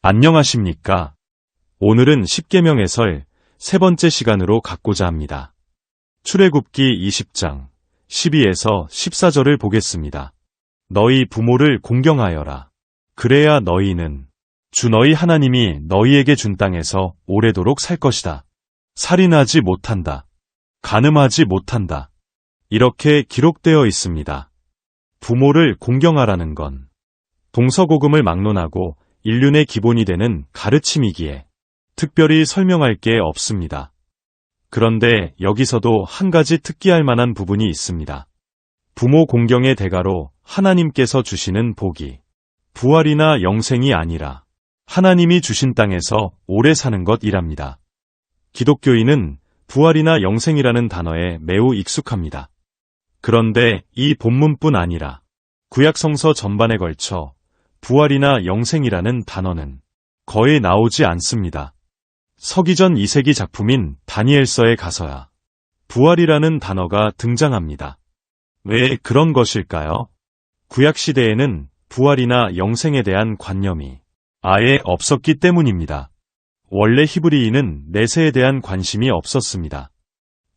안녕하십니까? 오늘은 십계명 해설 세 번째 시간으로 갖고자 합니다. 출애굽기 20장 12에서 14절을 보겠습니다. 너희 부모를 공경하여라. 그래야 너희는 주 너희 하나님이 너희에게 준 땅에서 오래도록 살 것이다. 살인하지 못한다. 간음하지 못한다. 이렇게 기록되어 있습니다. 부모를 공경하라는 건 동서고금을 막론하고 인륜의 기본이 되는 가르침이기에 특별히 설명할 게 없습니다. 그런데 여기서도 한 가지 특기할 만한 부분이 있습니다. 부모 공경의 대가로 하나님께서 주시는 복이 부활이나 영생이 아니라 하나님이 주신 땅에서 오래 사는 것이랍니다. 기독교인은 부활이나 영생이라는 단어에 매우 익숙합니다. 그런데 이 본문뿐 아니라 구약성서 전반에 걸쳐 부활이나 영생이라는 단어는 거의 나오지 않습니다. 서기전 2세기 작품인 다니엘서에 가서야 부활이라는 단어가 등장합니다. 왜 그런 것일까요? 구약시대에는 부활이나 영생에 대한 관념이 아예 없었기 때문입니다. 원래 히브리인은 내세에 대한 관심이 없었습니다.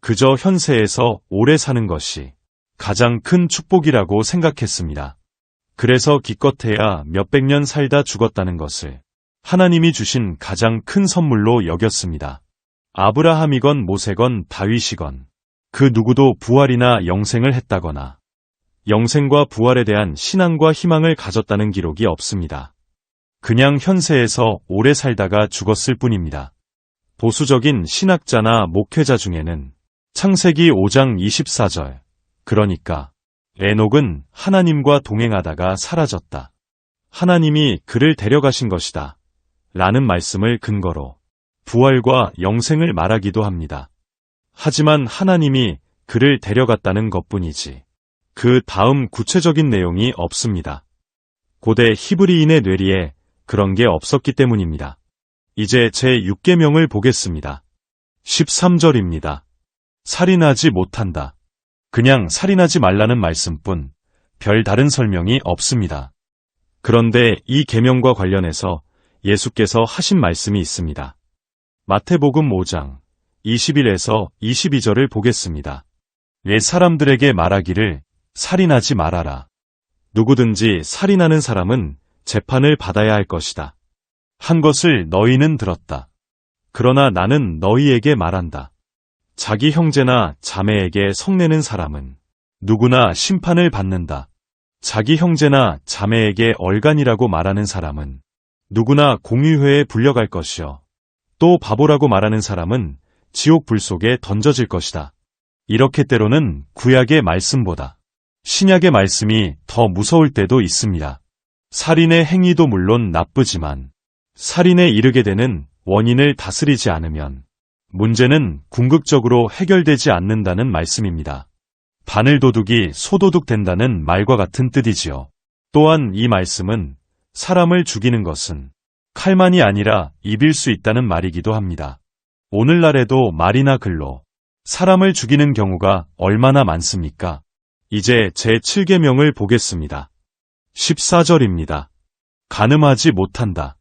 그저 현세에서 오래 사는 것이 가장 큰 축복이라고 생각했습니다. 그래서 기껏해야 몇백 년 살다 죽었다는 것을 하나님이 주신 가장 큰 선물로 여겼습니다. 아브라함이건 모세건 다윗이건 그 누구도 부활이나 영생을 했다거나 영생과 부활에 대한 신앙과 희망을 가졌다는 기록이 없습니다. 그냥 현세에서 오래 살다가 죽었을 뿐입니다. 보수적인 신학자나 목회자 중에는 창세기 5장 24절, 그러니까 에녹은 하나님과 동행하다가 사라졌다. 하나님이 그를 데려가신 것이다. 라는 말씀을 근거로 부활과 영생을 말하기도 합니다. 하지만 하나님이 그를 데려갔다는 것뿐이지 그 다음 구체적인 내용이 없습니다. 고대 히브리인의 뇌리에 그런 게 없었기 때문입니다. 이제 제6계명을 보겠습니다. 13절입니다. 살인하지 못한다. 그냥 살인하지 말라는 말씀뿐 별 다른 설명이 없습니다. 그런데 이 계명과 관련해서 예수께서 하신 말씀이 있습니다. 마태복음 5장 21에서 22절을 보겠습니다. 옛 사람들에게 말하기를 살인하지 말아라. 누구든지 살인하는 사람은 재판을 받아야 할 것이다. 한 것을 너희는 들었다. 그러나 나는 너희에게 말한다. 자기 형제나 자매에게 성내는 사람은 누구나 심판을 받는다. 자기 형제나 자매에게 얼간이라고 말하는 사람은 누구나 공의회에 불려갈 것이요. 또 바보라고 말하는 사람은 지옥 불 속에 던져질 것이다. 이렇게 때로는 구약의 말씀보다 신약의 말씀이 더 무서울 때도 있습니다. 살인의 행위도 물론 나쁘지만 살인에 이르게 되는 원인을 다스리지 않으면 문제는 궁극적으로 해결되지 않는다는 말씀입니다. 바늘도둑이 소도둑 된다는 말과 같은 뜻이지요. 또한 이 말씀은 사람을 죽이는 것은 칼만이 아니라 입일 수 있다는 말이기도 합니다. 오늘날에도 말이나 글로 사람을 죽이는 경우가 얼마나 많습니까? 이제 제7계명을 보겠습니다. 14절입니다. 간음하지 못한다.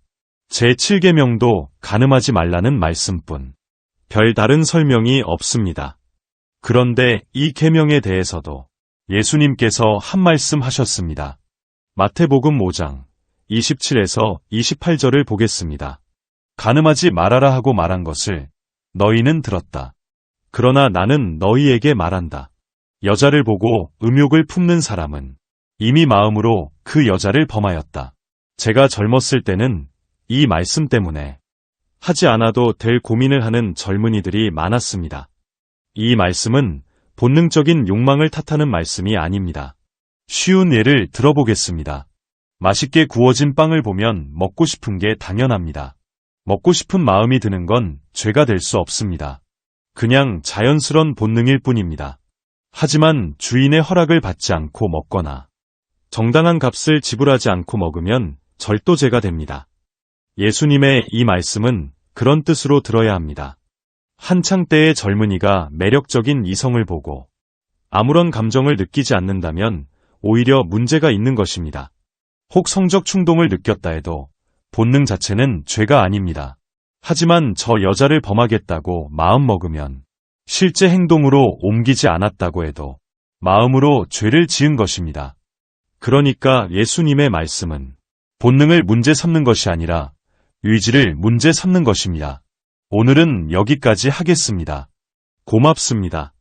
제7계명도 간음하지 말라는 말씀뿐 별 다른 설명이 없습니다. 그런데 이 계명에 대해서도 예수님께서 한 말씀 하셨습니다. 마태복음 5장 27에서 28절을 보겠습니다. 간음하지 말아라 하고 말한 것을 너희는 들었다. 그러나 나는 너희에게 말한다. 여자를 보고 음욕을 품는 사람은 이미 마음으로 그 여자를 범하였다. 제가 젊었을 때는 이 말씀 때문에 하지 않아도 될 고민을 하는 젊은이들이 많았습니다. 이 말씀은 본능적인 욕망을 탓하는 말씀이 아닙니다. 쉬운 예를 들어보겠습니다. 맛있게 구워진 빵을 보면 먹고 싶은 게 당연합니다. 먹고 싶은 마음이 드는 건 죄가 될 수 없습니다. 그냥 자연스러운 본능일 뿐입니다. 하지만 주인의 허락을 받지 않고 먹거나 정당한 값을 지불하지 않고 먹으면 절도죄가 됩니다. 예수님의 이 말씀은 그런 뜻으로 들어야 합니다. 한창 때의 젊은이가 매력적인 이성을 보고 아무런 감정을 느끼지 않는다면 오히려 문제가 있는 것입니다. 혹 성적 충동을 느꼈다 해도 본능 자체는 죄가 아닙니다. 하지만 저 여자를 범하겠다고 마음먹으면 실제 행동으로 옮기지 않았다고 해도 마음으로 죄를 지은 것입니다. 그러니까 예수님의 말씀은 본능을 문제 삼는 것이 아니라 의지를 문제 삼는 것입니다. 오늘은 여기까지 하겠습니다. 고맙습니다.